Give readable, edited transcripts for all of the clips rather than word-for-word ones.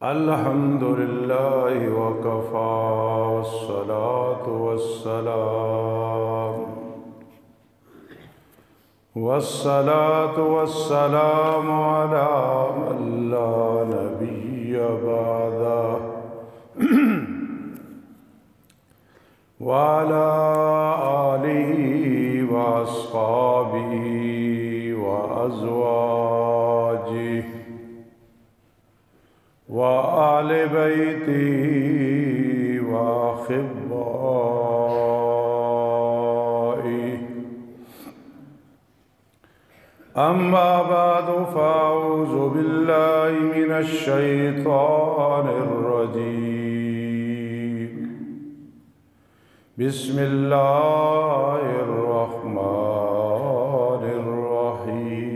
الحمد لله وكفى والصلاة والسلام على من لا نبي بعده وعلى آله وأصحابه وأزواجه وآل بيته وأحبائه. أما بعد فأعوذ بالله من الشيطان الرجيم. بسم الله الرحمن الرحيم.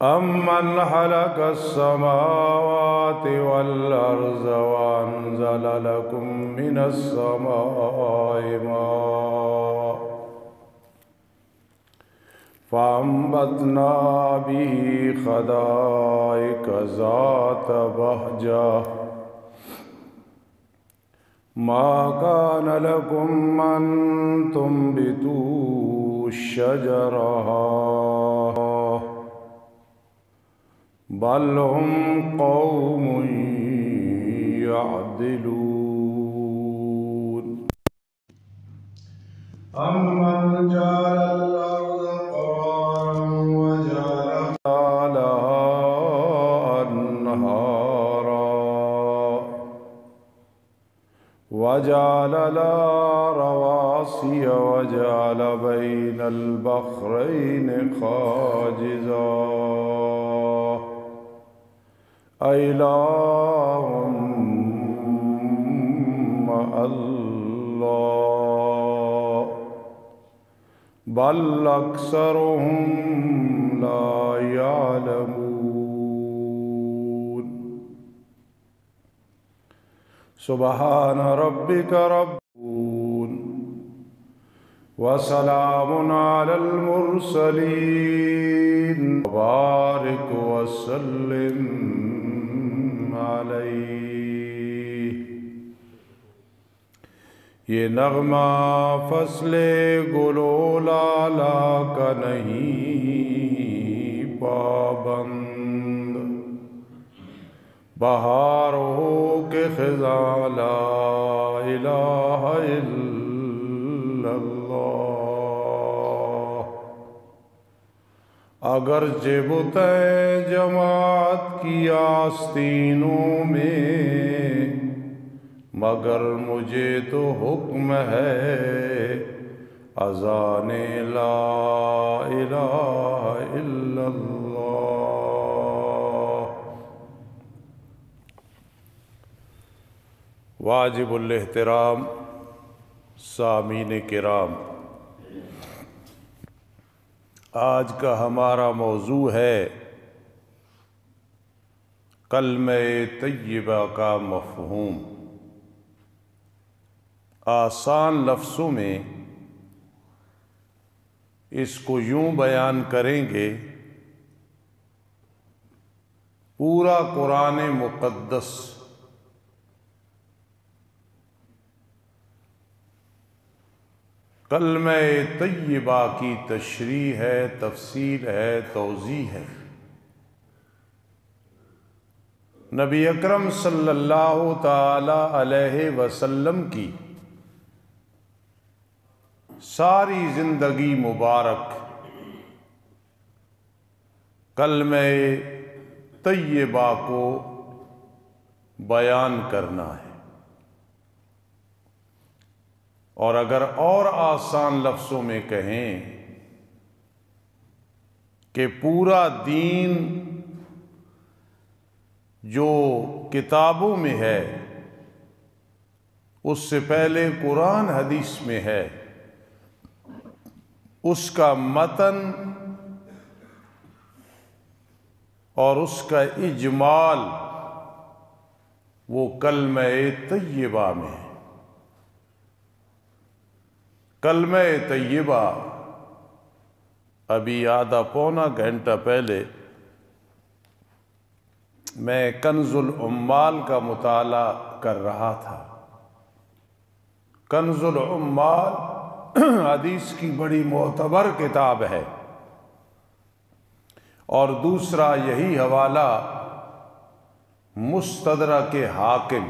أمن خلق السماوات والأرض وأنزل لكم من السماء ماء فأنبتنا به حدائق ذات بهجة ما كان لكم أن تنبتوا الشجرة بل هم قوم يعدلون. أمن جعل الأرض قرارا وجعل لها أنهارا وجعل لها رواسي وجعل بين البحرين حاجزا أإله مع الله بل أكثرهم لا يعلمون. سبحان ربك رب وسلام على المرسلين وبارك وسلم علیہ. یہ نغمہ فصل گلو لالا کا نہیں پابند، بہار ہو کے خزاں لا الہ الا اللہ. اگرچہ بتیں جماعت کی آستینوں میں، مگر مجھے تو حکم ہے اذان لا الہ الا اللہ. واجب الاحترام سامعین کرام، آج کا ہمارا موضوع ہے کلمہ طیبہ کا مفہوم. آسان لفظوں میں اس کو یوں بیان کریں گے، پورا قرآن مقدس کلمہ طیبہ کی تشریح ہے، تفصیل ہے، توضیح ہے. نبی اکرم صلی اللہ تعالی علیہ وسلم کی ساری زندگی مبارک کلمہ طیبہ کو بیان کرنا ہے. اور اگر اور آسان لفظوں میں کہیں کہ پورا دین جو کتابوں میں ہے اس سے پہلے قرآن حدیث میں ہے، اس کا متن اور اس کا اجمال وہ کلمہ طیبہ میں ہے. کلمہ طیبہ ابھی آدھا پونا گھنٹہ پہلے میں کنز العمال کا مطالعہ کر رہا تھا۔ کنز العمال حدیث کی بڑی معتبر کتاب ہے، اور دوسرا یہی حوالہ مستدرک حاکم،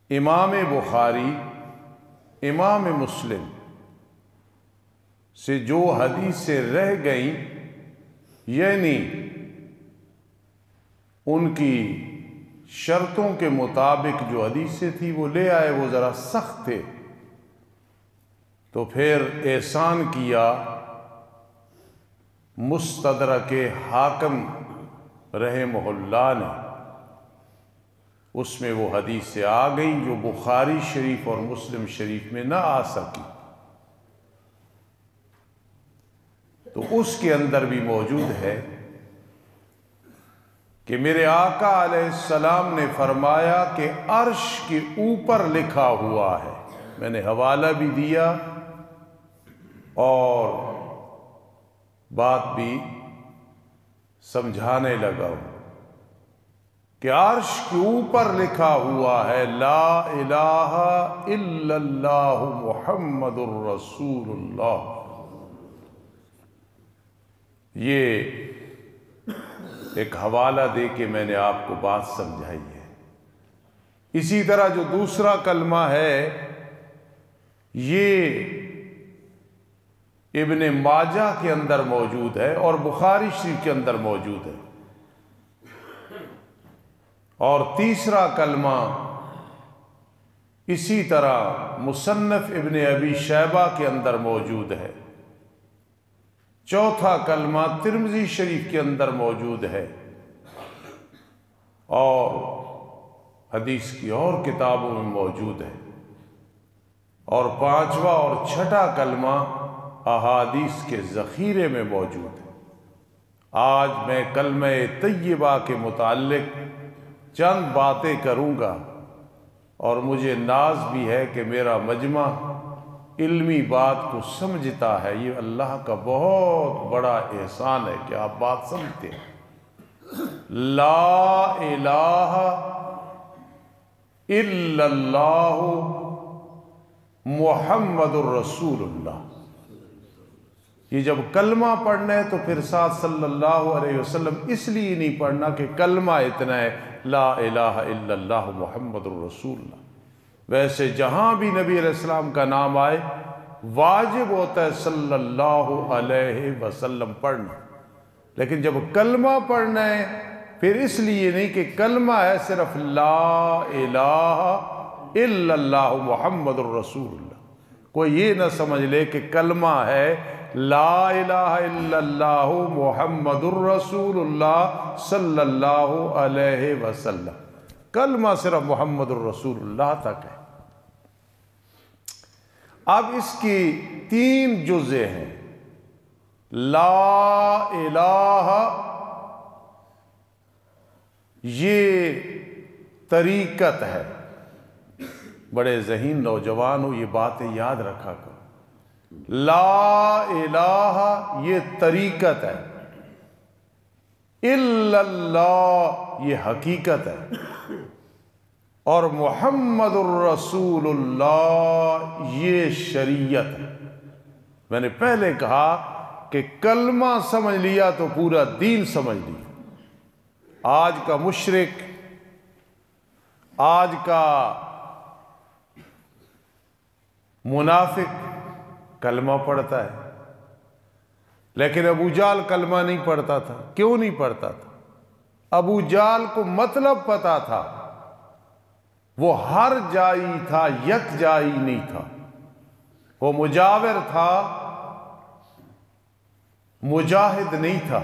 امام بخاری، امام مسلم سے جو حدیثیں رہ گئیں، یعنی ان کی شرطوں کے مطابق جو حدیثیں تھی وہ لے آئے، وہ ذرا سخت تھے، تو پھر احسان کیا مستدرک حاکم رحمہ اللہ نے، اس میں وہ حدیثیں آ گئیں جو بخاری شریف اور مسلم شریف میں نہ آ سکی، تو اس کے اندر بھی موجود ہے کہ میرے آقا علیہ السلام نے فرمایا کہ عرش کے اوپر لکھا ہوا ہے۔ میں نے حوالہ بھی دیا اور بات بھی سمجھانے لگا ہوں کہ عرش کے اوپر لکھا ہوا ہے لا الہ الا اللہ محمد الرسول اللہ۔ یہ ایک حوالہ دے کے میں نے آپ کو بات سمجھائی ہے۔ اسی طرح جو دوسرا کلمہ ہے یہ ابن ماجہ کے اندر موجود ہے اور بخاری شریف کے اندر موجود ہے، اور تیسرا کلمہ اسی طرح مصنف ابن ابی شیبہ کے اندر موجود ہے، چوتھا کلمہ ترمذی شریف کے اندر موجود ہے، اور حدیث کی اور کتابوں میں موجود ہے، اور پانچواں اور چھٹا کلمہ احادیث کے ذخیرے میں موجود ہے۔ آج میں کلمہ طیبہ کے متعلق چند باتیں کروں گا، اور مجھے ناز بھی ہے کہ میرا مجمع علمی بات کو سمجھتا ہے۔ یہ اللہ کا بہت بڑا احسان ہے کہ آپ بات سمجھتے ہیں۔ لا الہ الا اللہ محمد الرسول اللہ، یہ جب کلمہ پڑھنا ہے تو پھر ساتھ صلی اللہ علیہ وسلم اس لیے نہیں پڑھنا کہ کلمہ اتنا ہے لا الہ الا اللہ محمد الرسول اللہ۔ ویسے جہاں بھی نبی علیہ السلام کا نام آئے واجب ہوتا ہے صلی اللہ علیہ وسلم پڑھنا، لیکن جب کلمہ پڑھنا ہے پھر اس لیے نہیں کہ کلمہ ہے صرف لا الہ الا اللہ محمد الرسول اللہ۔ کوئی یہ نہ سمجھ لے کہ کلمہ ہے لا الہ الا اللہ محمد الرسول اللہ صلی اللہ علیہ وسلم، کلمہ صرف محمد الرسول اللہ تک ہے۔ اب اس کی 3 جزء ہیں۔ لا الہ یہ طریقت ہے، بڑے ذہین نوجوان ہو یہ باتیں یاد رکھا کرو۔ لا الہ یہ طریقت ہے، الا اللہ یہ حقیقت ہے، اور محمد الرسول اللہ یہ شریعت ہے۔ میں نے پہلے کہا کہ کلمہ سمجھ لیا تو پورا دین سمجھ لیا۔ آج کا مشرک، آج کا منافق کلمہ پڑھتا ہے، لیکن ابو جہل کلمہ نہیں پڑھتا تھا۔ کیوں نہیں پڑھتا تھا؟ ابو جہل کو مطلب پتا تھا، وہ ہر جائی تھا، یک جائی نہیں تھا، وہ مجاور تھا، مجاہد نہیں تھا۔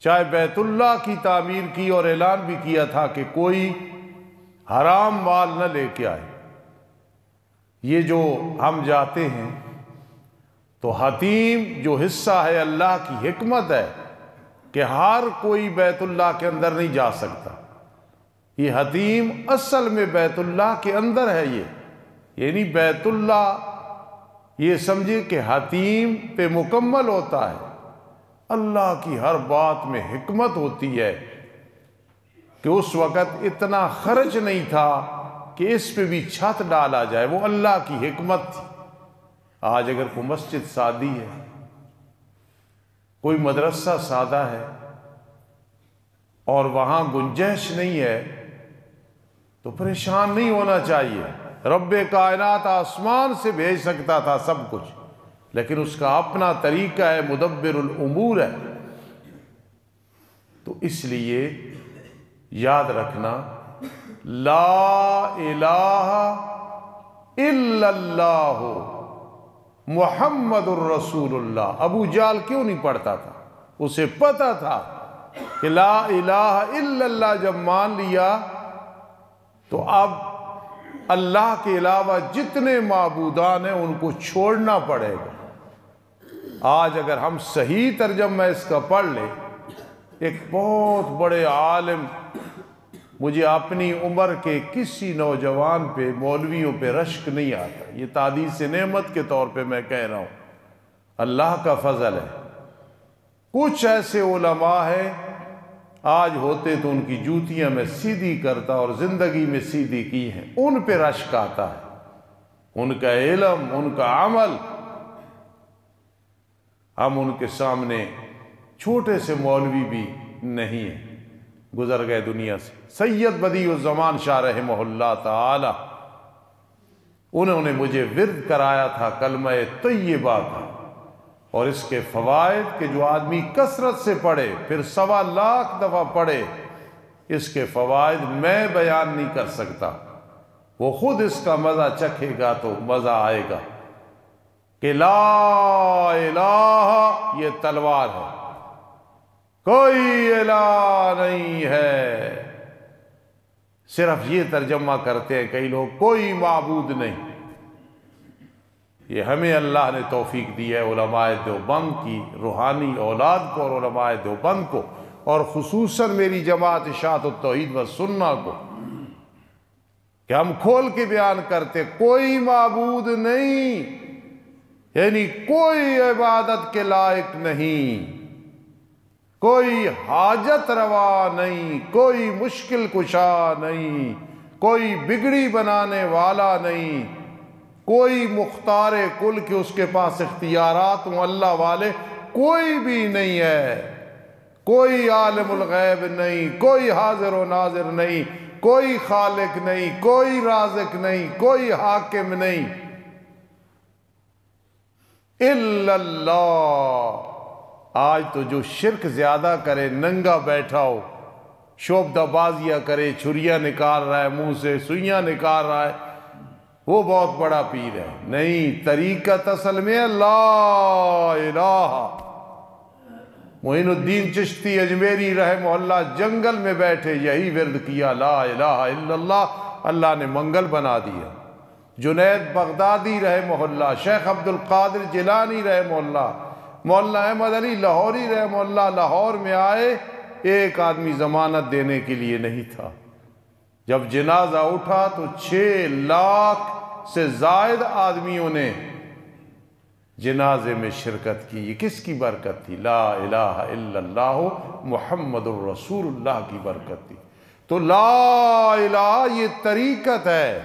چاہے بیت اللہ کی تعمیر کی اور اعلان بھی کیا تھا کہ کوئی حرام مال نہ لے کے آئے۔ یہ جو ہم جاتے ہیں تو حتیم جو حصہ ہے اللہ کی حکمت ہے کہ ہر کوئی بیت اللہ کے اندر نہیں جا سکتا۔ یہ حتیم اصل میں بیت اللہ کے اندر ہے، یہ یعنی بیت اللہ یہ سمجھے کہ حتیم پہ مکمل ہوتا ہے، اللہ کی ہر بات میں حکمت ہوتی ہے کہ اس وقت اتنا خرچ نہیں تھا کہ اس پہ بھی چھت ڈالا جائے، وہ اللہ کی حکمت تھی۔ آج اگر کوئی مسجد سادی ہے، کوئی مدرسہ سادہ ہے اور وہاں گنجائش نہیں ہے تو پریشان نہیں ہونا چاہیے۔ رب کائنات آسمان سے بھیج سکتا تھا سب کچھ، لیکن اس کا اپنا طریقہ ہے، مدبر الامور ہے۔ تو اس لیے یاد رکھنا، لا الہ الا اللہ محمد الرسول اللہ۔ ابو جہل کیوں نہیں پڑھتا تھا؟ اسے پتا تھا کہ لا الہ الا اللہ جب مان لیا تو اب اللہ کے علاوہ جتنے معبودان ہیں ان کو چھوڑنا پڑے گا۔ آج اگر ہم صحیح ترجمہ اس کا پڑھ لیں، ایک بہت بڑے عالم، مجھے اپنی عمر کے کسی نوجوان پہ، مولویوں پہ رشک نہیں آتا، یہ تحدیث نعمت کے طور پہ میں کہہ رہا ہوں، اللہ کا فضل ہے۔ کچھ ایسے علماء ہیں، آج ہوتے تو ان کی جوتیاں میں سیدھی کرتا اور زندگی میں سیدھی کی ہیں، ان پہ رشک آتا ہے، ان کا علم، ان کا عمل۔ ہم ان کے سامنے چھوٹے سے مولوی بھی نہیں ہیں، گزر گئے دنیا سے۔ سید بدیع الزمان شاہ رحمہ اللہ تعالی، انہوں نے مجھے ورد کرایا تھا کلمہ طیبہ کا، اور اس کے فوائد کہ جو آدمی کثرت سے پڑھے، پھر 1.25 لاکھ دفعہ پڑھے، اس کے فوائد میں بیان نہیں کر سکتا، وہ خود اس کا مزہ چکھے گا تو مزہ آئے گا کہ لا الہ یہ تلوار ہے، کوئی الہ نہیں ہے۔ صرف یہ ترجمہ کرتے ہیں کئی لوگ، کوئی معبود نہیں۔ یہ ہمیں اللہ نے توفیق دی ہے، علماء دیوبند کی روحانی اولاد کو اور علماء دیوبند کو، اور خصوصاً میری جماعت اشاعت التوحید و سنہ کو، کہ ہم کھول کے بیان کرتے کوئی معبود نہیں، یعنی کوئی عبادت کے لائق نہیں، کوئی حاجت روا نہیں، کوئی مشکل کشا نہیں، کوئی بگڑی بنانے والا نہیں، کوئی مختار کل کہ اس کے پاس اختیارات ہوں اللہ والے، کوئی بھی نہیں ہے۔ کوئی عالم الغیب نہیں، کوئی حاضر و ناظر نہیں، کوئی خالق نہیں، کوئی رازق نہیں، کوئی حاکم نہیں، الا اللہ۔ آج تو جو شرک زیادہ کرے، ننگا بیٹھا ہو، شعبدہ بازیاں کرے، چھریاں نکال رہا ہے، منہ سے سوئیاں نکال رہا ہے، وہ بہت بڑا پیر ہے۔ نہیں، طریقت اصل میں لا الہ۔ معین الدین چشتی اجمیری رحمہ اللہ جنگل میں بیٹھے یہی ورد کیا، لا الہ الا اللہ، اللہ نے منگل بنا دیا۔ جنید بغدادی رحمہ اللہ، شیخ عبد القادر جیلانی رحمہ اللہ، مولانا احمد علی لاہوری رحمہ اللہ لاہور میں آئے، ایک آدمی ضمانت دینے کے لیے نہیں تھا۔ جب جنازہ اٹھا تو 6 لاکھ سے زائد آدمیوں نے جنازے میں شرکت کی۔ یہ کس کی برکت تھی؟ لا الہ الا اللہ محمد الرسول اللہ کی برکت تھی۔ تو لا الہ یہ طریقت ہے،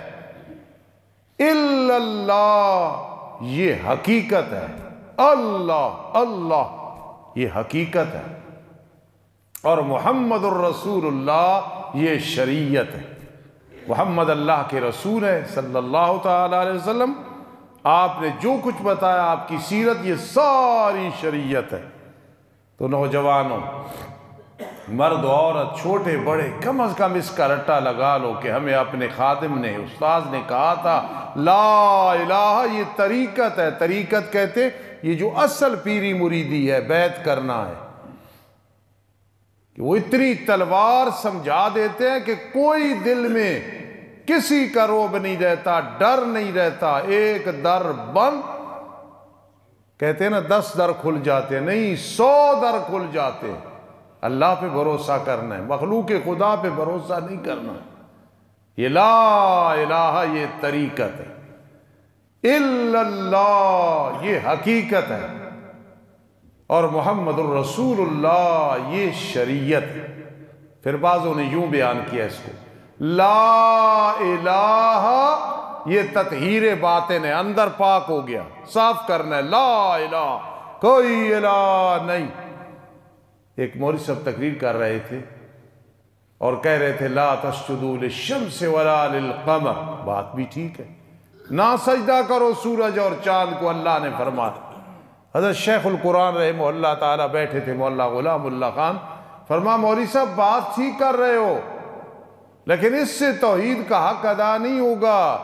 الا اللہ یہ حقیقت ہے، اللہ اللہ یہ حقیقت ہے، اور محمد الرسول اللہ یہ شریعت ہے۔ محمد اللہ کے رسول ہے صلی اللہ تعالی علیہ وسلم، آپ نے جو کچھ بتایا، آپ کی سیرت، یہ ساری شریعت ہے۔ تو نوجوانوں، مرد عورت، چھوٹے بڑے، کم از کم اس کا رٹا لگا لو کہ ہمیں اپنے خادم نے، استاذ نے کہا تھا لا الہ یہ طریقت ہے۔ طریقت کہتے یہ جو اصل پیری مریدی ہے، بیعت کرنا ہے، کہ وہ اتنی تلوار سمجھا دیتے ہیں کہ کوئی دل میں کسی کا روب نہیں رہتا، ڈر نہیں رہتا۔ ایک در بند، کہتے ہیں نا 10 در کھل جاتے، نہیں 100 در کھل جاتے۔ اللہ پہ بھروسہ کرنا ہے، مخلوق خدا پہ بھروسہ نہیں کرنا۔ یہ لا الہ یہ طریقت ہے، الا اللہ یہ حقیقت ہے۔ اور محمد الرسول اللہ یہ شریعت ہے۔ پھر بعضوں نے یوں بیان کیا اس کو، لا الہ یہ تطہیر باطن ہے، اندر پاک ہو گیا، صاف کرنا ہے، لا الہ کوئی الہ نہیں۔ ایک مولوی صاحب تقریر کر رہے تھے اور کہہ رہے تھے لا تسجدوا للشمس ولا للقمر، بات بھی ٹھیک ہے، نہ سجدہ کرو سورج اور چاند کو، اللہ نے فرمایا۔ حضرت شیخ القرآن رحمہ اللہ تعالیٰ بیٹھے تھے، مولانا غلام اللہ خان، فرما مولوی صاحب بات ٹھیک کر رہے ہو لیکن اس سے توحید کا حق ادا نہیں ہوگا،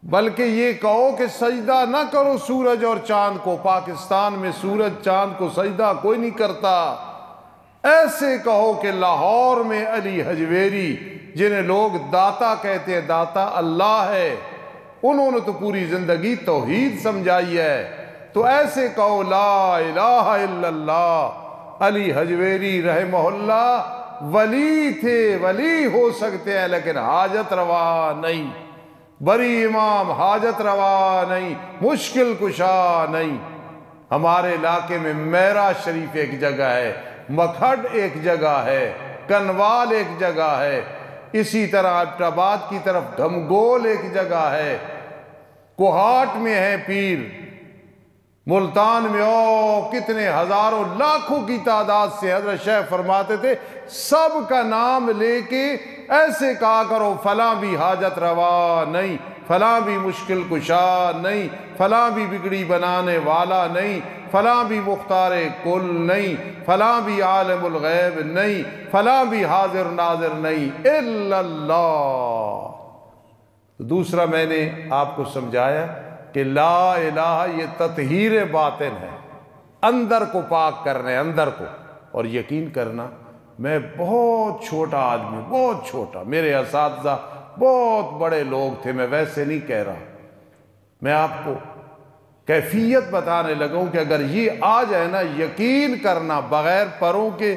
بلکہ یہ کہو کہ سجدہ نہ کرو سورج اور چاند کو۔ پاکستان میں سورج چاند کو سجدہ کوئی نہیں کرتا۔ ایسے کہو کہ لاہور میں علی حجویری جنہیں لوگ داتا کہتے ہیں، داتا اللہ ہے، انہوں نے تو پوری زندگی توحید سمجھائی ہے، تو ایسے کہو لا الہ الا اللہ۔ علی حجویری رحمہ اللہ ولی تھے، ولی ہو سکتے ہیں لیکن حاجت روا نہیں، بری امام حاجت روا نہیں، مشکل کشا نہیں۔ ہمارے علاقے میں میرا شریف ایک جگہ ہے، مکھڈ ایک جگہ ہے، کنوال ایک جگہ ہے، اسی طرح ابٹ آباد کی طرف گھمگول ایک جگہ ہے، کوہاٹ میں ہے پیر، ملتان میں کتنے ہزاروں لاکھوں کی تعداد سے۔ حضرت شیخ فرماتے تھے سب کا نام لے کے ایسے کہا کرو فلاں بھی حاجت روا نہیں، فلاں بھی مشکل کشا نہیں، فلاں بھی بگڑی بنانے والا نہیں، فلاں بھی مختار کل نہیں، فلاں بھی عالم الغیب نہیں، فلاں بھی حاضر ناظر نہیں، الا اللہ۔ دوسرا میں نے آپ کو سمجھایا کہ لا الہ یہ تطہیر باطن ہے، اندر کو پاک کرنے، اندر کو۔ اور یقین کرنا میں بہت چھوٹا آدمی، بہت چھوٹا، میرے اساتذہ بہت بڑے لوگ تھے، میں ویسے نہیں کہہ رہا، میں آپ کو کیفیت بتانے لگا ہوں کہ اگر یہ آ جائے نا، یقین کرنا بغیر پروں کے،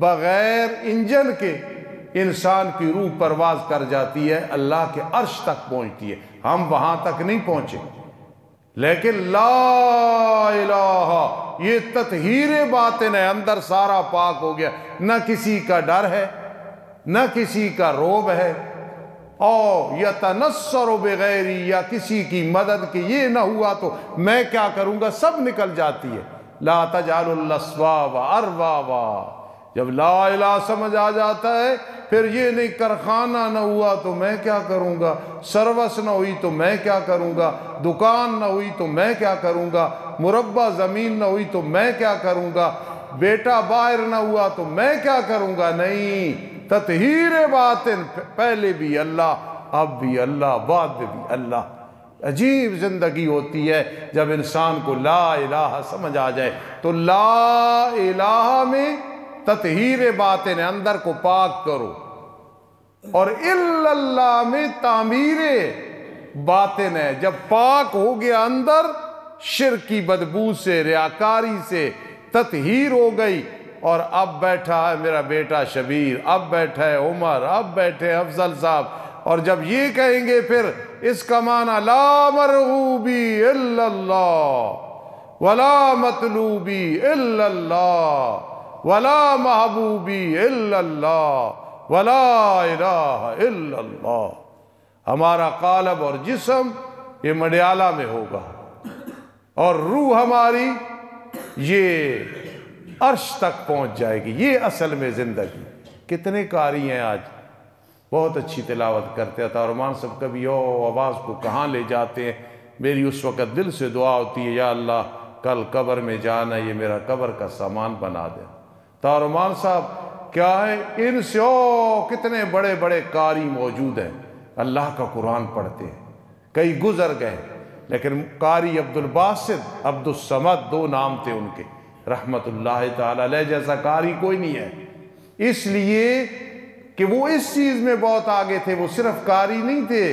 بغیر انجن کے انسان کی روح پرواز کر جاتی ہے، اللہ کے عرش تک پہنچتی ہے۔ ہم وہاں تک نہیں پہنچے، لیکن لا الہ یہ تطہیر باطن ہے، اندر سارا پاک ہو گیا، نہ کسی کا ڈر ہے، نہ کسی کا روب ہے، او یتنصر بغیری یا کسی کی مدد کی، یہ نہ ہوا تو میں کیا کروں گا، سب نکل جاتی ہے۔ لا تجعلوا الاسباب اربابا، جب لا الہ سمجھ آ جاتا ہے پھر یہ نہیں کارخانہ نہ ہوا تو میں کیا کروں گا، سروس نہ ہوئی تو میں کیا کروں گا، دکان نہ ہوئی تو میں کیا کروں گا، مربع زمین نہ ہوئی تو میں کیا کروں گا، بیٹا باہر نہ ہوا تو میں کیا کروں گا۔ نہیں، تطہیر باطن، پہلے بھی اللہ، اب بھی اللہ، بعد میں بھی اللہ۔ عجیب زندگی ہوتی ہے جب انسان کو لا الہ سمجھ آ جائے۔ تو لا الہ میں تطہیر باطن ہے، اندر کو پاک کرو، اور الا اللہ میں تعمیر باطن ہے۔ جب پاک ہو گیا اندر، شرک کی بدبو سے، ریاکاری سے تطہیر ہو گئی، اور اب بیٹھا ہے میرا بیٹا شبیر، اب بیٹھا ہے عمر، اب بیٹھے افضل صاحب، اور جب یہ کہیں گے پھر اس کا معنی لا مرغوبی الا اللہ ولا مطلوبی الا اللہ ولا محبوبی الا اللہ ولا الہ الا اللہ۔ ہمارا قالب اور جسم یہ مڈیالہ میں ہوگا، اور روح ہماری یہ عرش تک پہنچ جائے گی۔ یہ اصل میں زندگی۔ کتنے قاری ہیں آج بہت اچھی تلاوت کرتے ہیں، تارمان صاحب کبھی آواز کو کہاں لے جاتے ہیں، میری اس وقت دل سے دعا ہوتی ہے یا اللہ کل قبر میں جانا، یہ میرا قبر کا سامان بنا دے۔ تارمان صاحب کیا ہے، ان سے کتنے بڑے بڑے قاری موجود ہیں، اللہ کا قرآن پڑھتے ہیں، کئی گزر گئے، لیکن قاری عبد الباسط، عبد الصمد دو نام تھے ان کے، رحمت اللہ تعالی علیہ، جیسا قاری کوئی نہیں ہے، اس لیے کہ وہ اس چیز میں بہت آگے تھے، وہ صرف قاری نہیں تھے،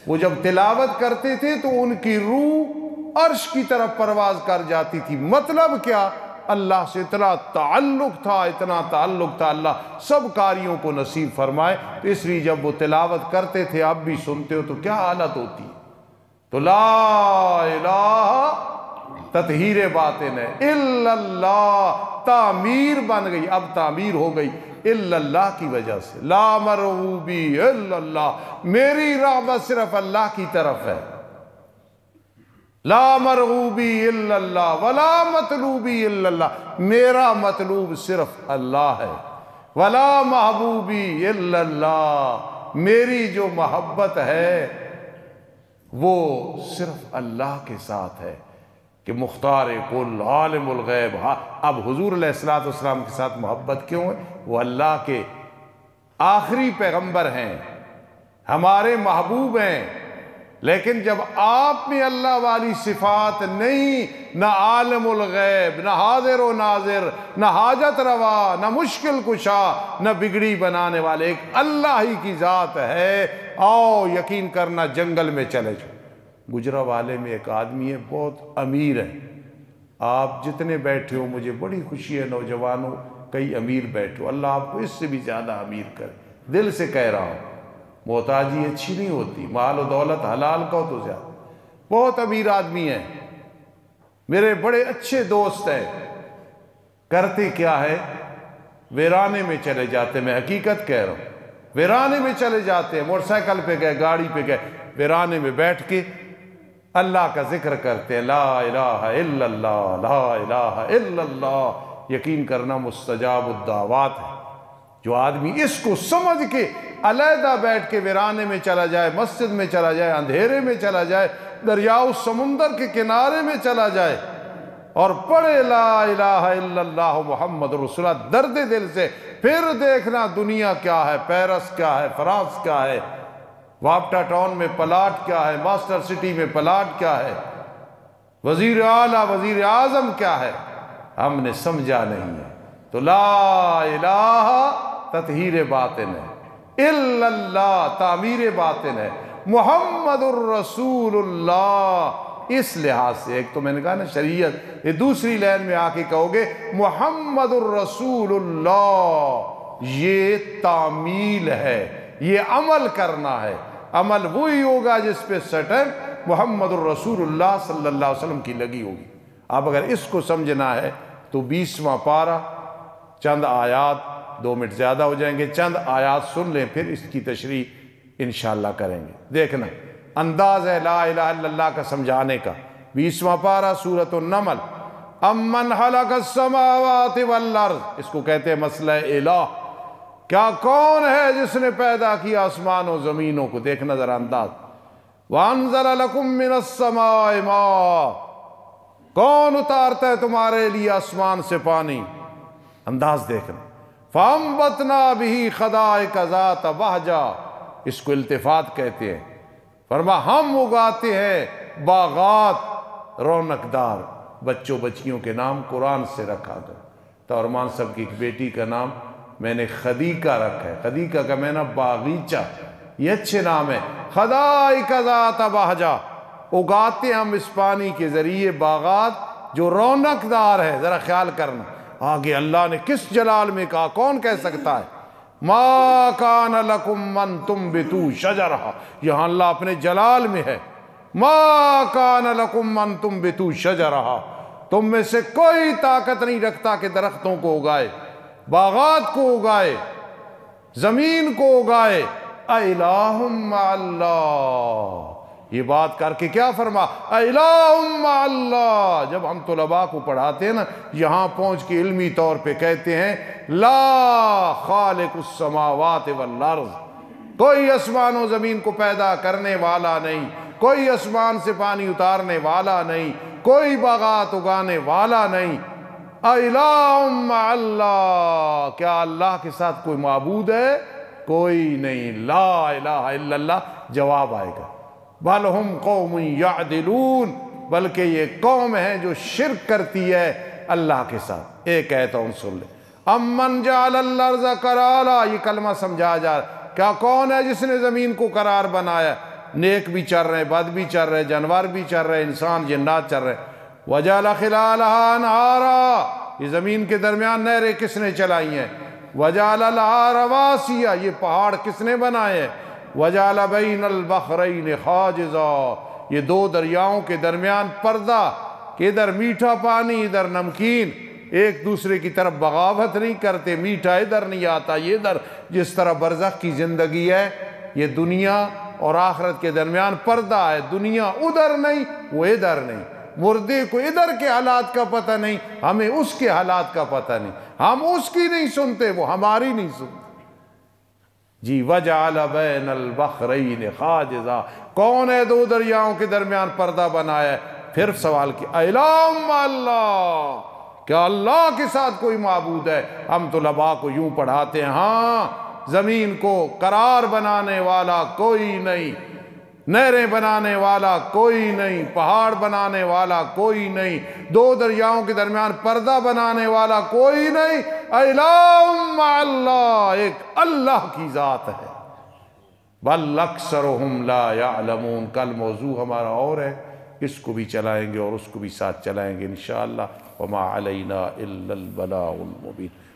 وہ جب تلاوت کرتے تھے تو ان کی روح عرش کی طرف پرواز کر جاتی تھی۔ مطلب کیا، اللہ سے اتنا تعلق تھا، اتنا تعلق تھا، اللہ سب قاریوں کو نصیب فرمائے۔ تو اس لیے جب وہ تلاوت کرتے تھے، اب بھی سنتے ہو تو کیا حالت ہوتی ہے۔ تو لا الہ تطہیر باطن ہے، الا اللہ، تعمیر بن گئی، اب تعمیر ہو گئی الا اللہ کی وجہ سے، لا مرغوبی الا اللہ، میری رغبت صرف اللہ کی طرف ہے، لا مرغوبی الا اللہ ولا مطلوبی الا اللہ، میرا مطلوب صرف اللہ ہے، ولا محبوبی الا اللہ، میری جو محبت ہے وہ صرف اللہ کے ساتھ ہے کہ مختار کل عالم الغیب۔ اب حضور علیہ السلام کے ساتھ محبت کیوں ہے؟ وہ اللہ کے آخری پیغمبر ہیں، ہمارے محبوب ہیں، لیکن جب آپ میں اللہ والی صفات نہیں، نہ عالم الغیب، نہ حاضر و ناظر، نہ حاجت روا، نہ مشکل کشا، نہ بگڑی بنانے والے، ایک اللہ ہی کی ذات ہے، آؤ یقین کرنا جنگل میں چلے جاؤ۔ گجرا والے میں ایک آدمی ہے، بہت امیر ہے، آپ جتنے بیٹھے ہو مجھے بڑی خوشی ہے، نوجوانوں کئی امیر بیٹھے ہو، اللہ آپ کو اس سے بھی زیادہ امیر کرے، دل سے کہہ رہا ہوں، محتاجی اچھی نہیں ہوتی، مال و دولت حلال کا ہو تو زیادہ۔ بہت امیر آدمی ہیں، میرے بڑے اچھے دوست ہیں، کرتے کیا ہے، ویرانے میں چلے جاتے، میں حقیقت کہہ رہا ہوں، ویرانے میں چلے جاتے ہیں، موٹر سائیکل پہ گئے، گاڑی پہ گئے، ویرانے میں بیٹھ کے اللہ کا ذکر کرتے ہیں، لا الہ الا اللہ، لا الہ الا اللہ، یقین کرنا مستجاب الدعوات ہے۔ جو آدمی اس کو سمجھ کے علیحدہ بیٹھ کے ویرانے میں چلا جائے، مسجد میں چلا جائے، اندھیرے میں چلا جائے، دریاؤ سمندر کے کنارے میں چلا جائے اور پڑھے لا الہ الا اللہ محمد رسول اللہ درد دل سے، پھر دیکھنا دنیا کیا ہے، پیرس کیا ہے، فرانس کیا ہے، واپٹا ٹاؤن میں پلاٹ کیا ہے، ماسٹر سٹی میں پلاٹ کیا ہے، وزیر اعلیٰ وزیر اعظم کیا ہے، ہم نے سمجھا نہیں ہے۔ تو لا الہ تطہیر باطن ہے، الا اللہ تعمیر باطن ہے، محمد الرسول اللہ، اس لحاظ سے ایک تو میں نے کہا نا شریعت، یہ دوسری لائن میں آ کے کہو گے محمد الرسول اللہ، یہ تعمیل ہے، یہ عمل کرنا ہے، عمل وہی ہوگا جس پہ سٹن محمد الرسول اللہ صلی اللہ علیہ وسلم کی لگی ہوگی۔ اب اگر اس کو سمجھنا ہے تو 20واں پارہ، چند آیات، 2 منٹ زیادہ ہو جائیں گے، چند آیات سن لیں، پھر اس کی تشریح انشاءاللہ کریں گے۔ دیکھنا انداز ہے لا الہ الا اللہ کا سمجھانے کا۔ 20واں پارہ سورۃ النمل، امن خلق السماوات والارض، اس کو کہتے ہیں مسئلہ الہ، کیا کون ہے جس نے پیدا کیا آسمان و زمینوں کو؟ دیکھنا ذرا انداز، وَأَنزَلَ لَكُم مِّنَ السَّمَاءِ مَاءً، کون اتارتا ہے تمہارے لیے آسمان سے پانی؟ انداز دیکھنا، فَأَنبَتْنَا بِهِ حَدَائِقَ ذَاتَ بَهْجَةٍ، اس کو التفات کہتے ہیں، فرما ہم اگاتے ہیں باغات رونق دار، بچوں بچیوں کے نام قرآن سے رکھا گیا۔ تورمان صاحب کی ایک بیٹی کا نام میں نے خدیقہ رکھا ہے، خدیقہ کا میں نے باغیچہ، یہ اچھے نام ہے، حدائق ذات بہجہ، اگاتے ہم اس پانی کے ذریعے باغات جو رونق دار ہے۔ ذرا خیال کرنا، آگے اللہ نے کس جلال میں کہا، کون کہہ سکتا ہے؟ ما کان لکم ان تنبتوا شجرہا، یہاں اللہ اپنے جلال میں ہے، ما کان لکم ان تنبتوا شجرہا، تم میں سے کوئی طاقت نہیں رکھتا کہ درختوں کو اگائے، باغات کو اگائے، زمین کو اگائے، الہ مع اللہ، یہ بات کر کے کیا فرما، الہ مع اللہ۔ جب ہم طلباء کو پڑھاتے ہیں نا، یہاں پہنچ کے علمی طور پہ کہتے ہیں لا خالق السماوات والارض، کوئی آسمان و زمین کو پیدا کرنے والا نہیں، کوئی آسمان سے پانی اتارنے والا نہیں، کوئی باغات اگانے والا نہیں، الہ مع اللہ، کیا اللہ کے ساتھ کوئی معبود ہے؟ کوئی نہیں، لا الہ الا اللہ جواب آئے گا۔ بل ہم قوم یعدلون، بلکہ یہ قوم ہے جو شرک کرتی ہے اللہ کے ساتھ۔ ایک آیت اور سن لے، امن جعل الارض قرارا، یہ کلمہ سمجھا جا، کیا کون ہے جس نے زمین کو قرار بنایا؟ نیک بھی چل رہے، بد بھی چل رہے، جانور بھی چل رہے، انسان جنات چل رہے۔ وجعل خلالها انہارا، یہ زمین کے درمیان نہریں کس نے چلائی ہیں؟ وجعل لها رواسیا، یہ پہاڑ کس نے بنائے ہیں؟ وجعل بین البحرین حاجزا، یہ 2 دریاؤں کے درمیان پردہ کہ ادھر میٹھا پانی ادھر نمکین، ایک دوسرے کی طرف بغاوت نہیں کرتے، میٹھا ادھر نہیں آتا یہ ادھر۔ جس طرح برزخ کی زندگی ہے، یہ دنیا اور آخرت کے درمیان پردہ ہے، دنیا ادھر نہیں وہ ادھر نہیں، مردے کو ادھر کے حالات کا پتہ نہیں، ہمیں اس کے حالات کا پتہ نہیں، ہم اس کی نہیں سنتے وہ ہماری نہیں سنتے۔ جی وَجَعَلَ بَيْنَ الْبَحْرَيْنِ حَاجِزًا، کون ہے دو دریاؤں کے درمیان پردہ بنایا ہے؟ پھر سوال کیا اِلَٰهٌ مَّعَ اللَّهِ، کیا اللہ کے ساتھ کوئی معبود ہے؟ ہم طلباء کو یوں پڑھاتے ہیں، ہاں زمین کو قرار بنانے والا کوئی نہیں، نہریں بنانے والا کوئی نہیں، پہاڑ بنانے والا کوئی نہیں، دو دریاؤں کے درمیان پردہ بنانے والا کوئی نہیں، اِلَٰهٌ مَّعَ اللَّهِ، ایک اللہ کی ذات ہے۔ بل اکثرهم لا يعلمون، کل موضوع ہمارا اور ہے، اس کو بھی چلائیں گے اور اس کو بھی ساتھ چلائیں گے انشاءاللہ۔ وما علینا الا البلاغ المبین۔